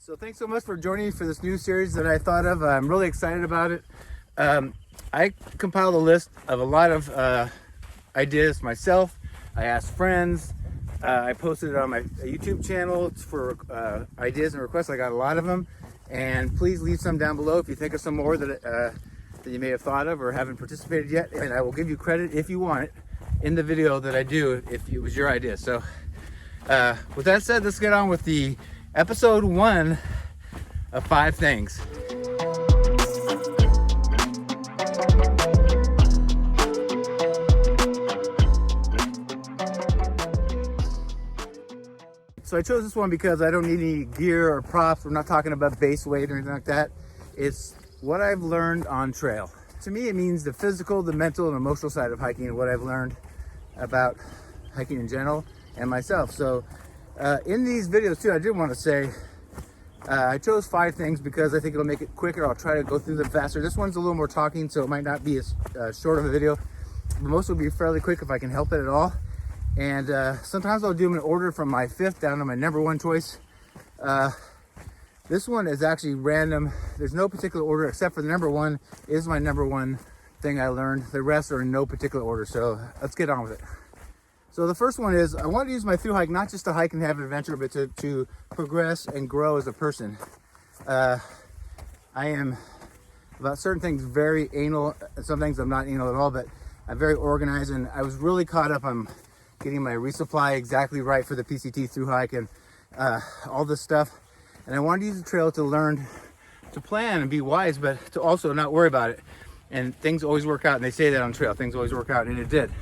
So thanks so much for joining me for this new series that I thought of. I'm really excited about it. I compiled a list of a lot of ideas myself. I asked friends. I posted it on my YouTube channel for ideas and requests. I got a lot of them. And please leave some down below if you think of some more that you may have thought of or haven't participated yet. And I will give you credit if you want it in the video that I do if it was your idea. So with that said, let's get on with the episode 1 of 5 things. So I chose this one because I don't need any gear or props. We're not talking about base weight or anything like that. It's what I've learned on trail. To me, it means the physical, the mental, and emotional side of hiking and what I've learned about hiking in general and myself. So in these videos too, I did want to say, I chose 5 things because I think it'll make it quicker. I'll try to go through them faster. This one's a little more talking, so it might not be as short of a video. But most will be fairly quick if I can help it at all. And sometimes I'll do them in order from my 5th down to my number 1 choice. This one is actually random. There's no particular order except for the number 1 is my number 1 thing I learned. The rest are in no particular order. So let's get on with it. So the first one is I want to use my thru hike not just to hike and have an adventure, but to progress and grow as a person. I am about certain things very anal. Some things I'm not anal at all, but I'm very organized, and I was really caught up on getting my resupply exactly right for the PCT thru hike and all this stuff. And I wanted to use the trail to learn to plan and be wise, but to also not worry about it. And things always work out, and they say that on trail, things always work out, and it did.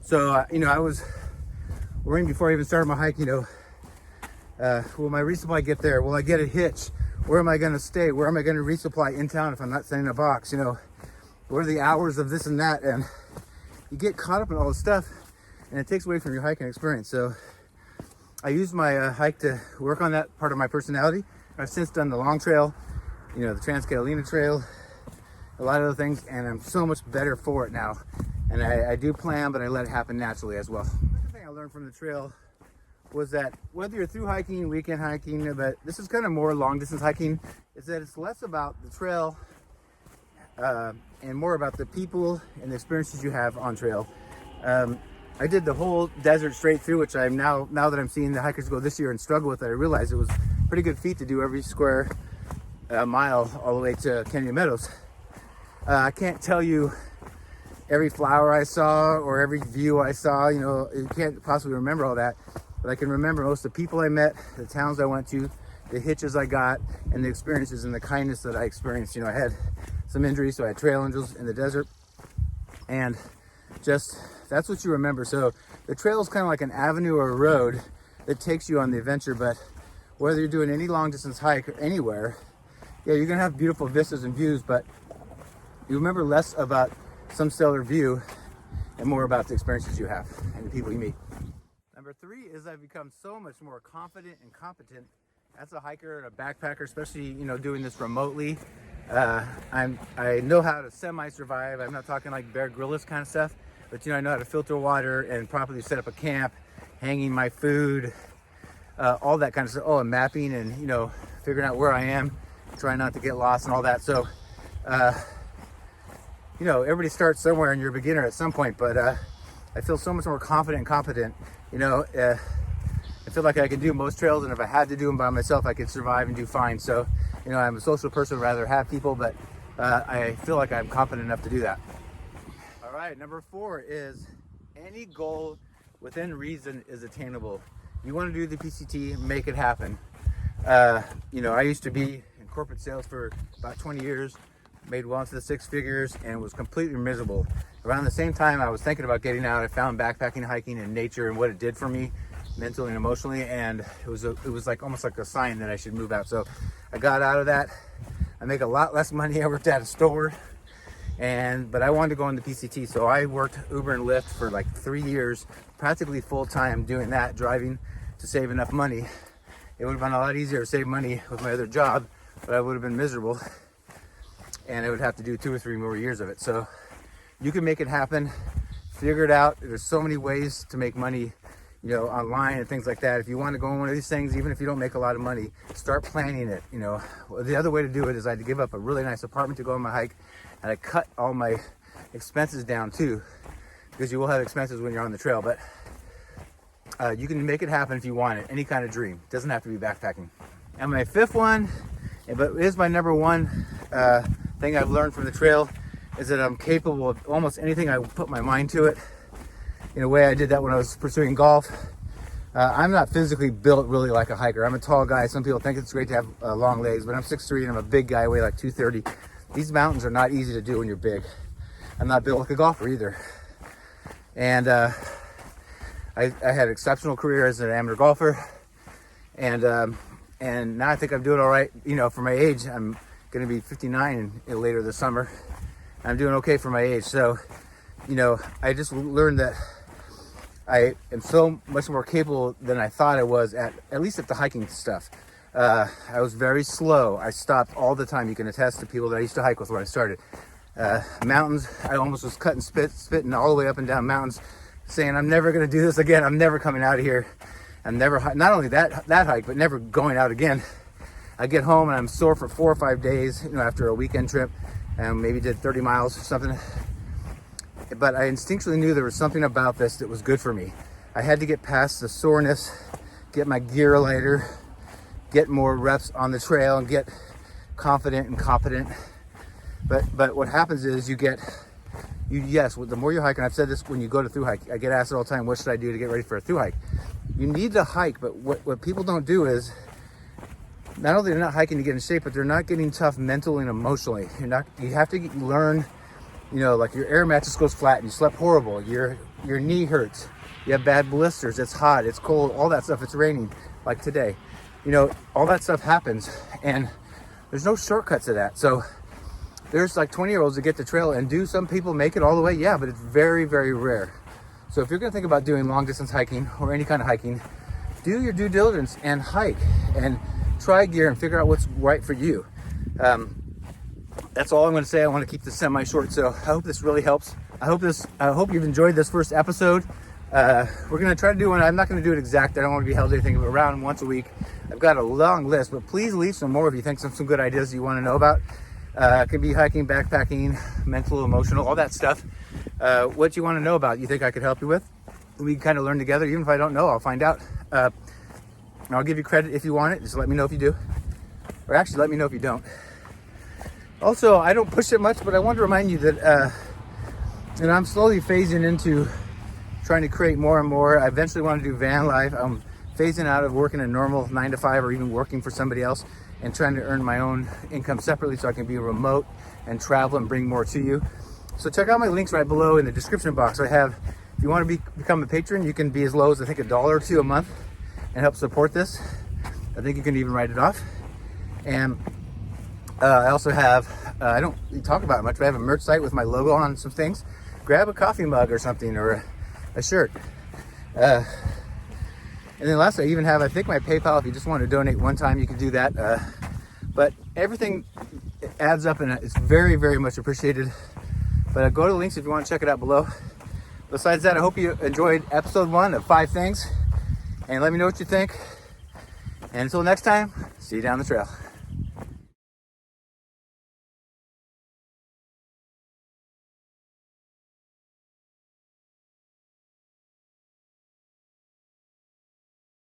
So, I was worrying before I even started my hike, will my resupply get there? Will I get a hitch? Where am I going to stay? Where am I going to resupply in town if I'm not sending a box? What are the hours of this and that? And you get caught up in all this stuff, and it takes away from your hiking experience. So I used my hike to work on that part of my personality. I've since done the long trail, the Trans-Catalina Trail, a lot of other things, and I'm so much better for it now. And I do plan, but I let it happen naturally as well. Another thing I learned from the trail was that whether you're through hiking, weekend hiking, but this is kind of more long distance hiking, is that it's less about the trail and more about the people and the experiences you have on trail. I did the whole desert straight through, which I'm now that I'm seeing the hikers go this year and struggle with it, I realized it was a pretty good feat to do every square mile all the way to Canyon Meadows. I can't tell you every flower I saw or every view I saw, you can't possibly remember all that, but I can remember most of the people I met, the towns I went to, the hitches I got, and the experiences and the kindness that I experienced. I had some injuries, so I had trail injuries in the desert, and just that's what you remember. So the trail is kind of like an avenue or a road that takes you on the adventure, but whether you're doing any long distance hike or anywhere, you're gonna have beautiful vistas and views, but you remember less about some stellar view and more about the experiences you have and the people you meet. Number 3 is I've become so much more confident and competent as a hiker and a backpacker, especially doing this remotely. I know how to semi-survive. I'm not talking like Bear Grylls kind of stuff, but I know how to filter water and properly set up a camp, hanging my food, all that kind of stuff. Oh, and mapping and figuring out where I am, trying not to get lost and all that. So everybody starts somewhere and you're a beginner at some point, but I feel so much more confident and competent. I feel like I can do most trails, and if I had to do them by myself, I could survive and do fine. So, I'm a social person, rather have people, but I feel like I'm confident enough to do that. All right, number 4 is any goal within reason is attainable. You want to do the PCT, make it happen. I used to be in corporate sales for about 20 years, made well into the 6 figures, and was completely miserable. Around the same time I was thinking about getting out, I found backpacking, hiking, and nature and what it did for me mentally and emotionally, and it was like almost like a sign that I should move out. So I got out of that. I make a lot less money. I worked at a store, but I wanted to go on the PCT, so I worked Uber and Lyft for like 3 years, practically full time doing that, driving to save enough money. It would have been a lot easier to save money with my other job, but I would have been miserable, and I would have to do 2 or 3 more years of it. So you can make it happen. Figure it out. There's so many ways to make money. you know, online and things like that. If you want to go on one of these things, even if you don't make a lot of money, start planning it. You know, the other way to do it is I had to give up a really nice apartment to go on my hike, and I cut all my expenses down too, because you will have expenses when you're on the trail, but you can make it happen if you want it. Any kind of dream. It doesn't have to be backpacking. And my fifth one, but is my number one thing I've learned from the trail, is that I'm capable of almost anything I put my mind to it. In a way, I did that when I was pursuing golf. I'm not physically built really like a hiker. I'm a tall guy. Some people think it's great to have long legs, but I'm 6'3" and I'm a big guy. I weigh like 230. These mountains are not easy to do when you're big. I'm not built like a golfer either. And I had an exceptional career as an amateur golfer. And now I think I'm doing all right. You know, for my age, I'm going to be 59 later this summer. I'm doing okay for my age. So, you know, I just learned that I am so much more capable than I thought I was at least at the hiking stuff. I was very slow. I stopped all the time. You can attest to people that I used to hike with when I started. Mountains, I almost was cutting spitting all the way up and down mountains, saying I'm never going to do this again. I'm never coming out of here. I'm never, not only that hike, but never going out again. I get home and I'm sore for 4 or 5 days, you know, after a weekend trip, and maybe did 30 miles or something. But I instinctually knew there was something about this that was good for me. I had to get past the soreness, get my gear lighter, get more reps on the trail, and get confident and competent. But what happens is yes, the more you hike, and I've said this when you go to through hike, I get asked all the time, what should I do to get ready for a through hike? You need to hike, but what people don't do is, not only they're not hiking to get in shape, but they're not getting tough mentally and emotionally. You have to learn, you know, like your air mattress goes flat and you slept horrible, your knee hurts, you have bad blisters, it's hot, it's cold, all that stuff, it's raining, like today. You know, all that stuff happens, and there's no shortcuts to that. So there's like 20-year-olds that get the trail and do. Some people make it all the way, yeah, but it's very, very rare. So if you're gonna think about doing long distance hiking or any kind of hiking, do your due diligence and hike and try gear and figure out what's right for you. That's all I'm going to say. I want to keep this semi-short, so I hope this really helps. I hope you've enjoyed this first episode. We're going to try to do one. I'm not going to do it exact. I don't want to be held to anything, but around once a week. I've got a long list, but please leave some more if you think some good ideas you want to know about. It can be hiking, backpacking, mental, emotional, all that stuff. What you want to know about, you think I could help you with. We can kind of learn together. Even if I don't know, I'll find out. I'll give you credit if you want it. Just let me know if you do. Or actually, let me know if you don't. Also, I don't push it much, but I want to remind you that I'm slowly phasing into trying to create more and more. I eventually want to do van life. I'm phasing out of working a normal 9 to 5 or even working for somebody else and trying to earn my own income separately so I can be remote and travel and bring more to you. So check out my links right below in the description box. I have, if you want to become a patron, you can be as low as I think $1 or $2 a month and help support this. I think you can even write it off. And I also have, I don't talk about it much, but I have a merch site with my logo on some things. Grab a coffee mug or something, or a shirt. And then lastly, I even have, I think, my PayPal. If you just want to donate one time, you can do that. But everything adds up and it's very, very much appreciated. But go to the links if you want to check it out below. Besides that, I hope you enjoyed episode 1 of 5 things. And let me know what you think. And until next time, see you down the trail.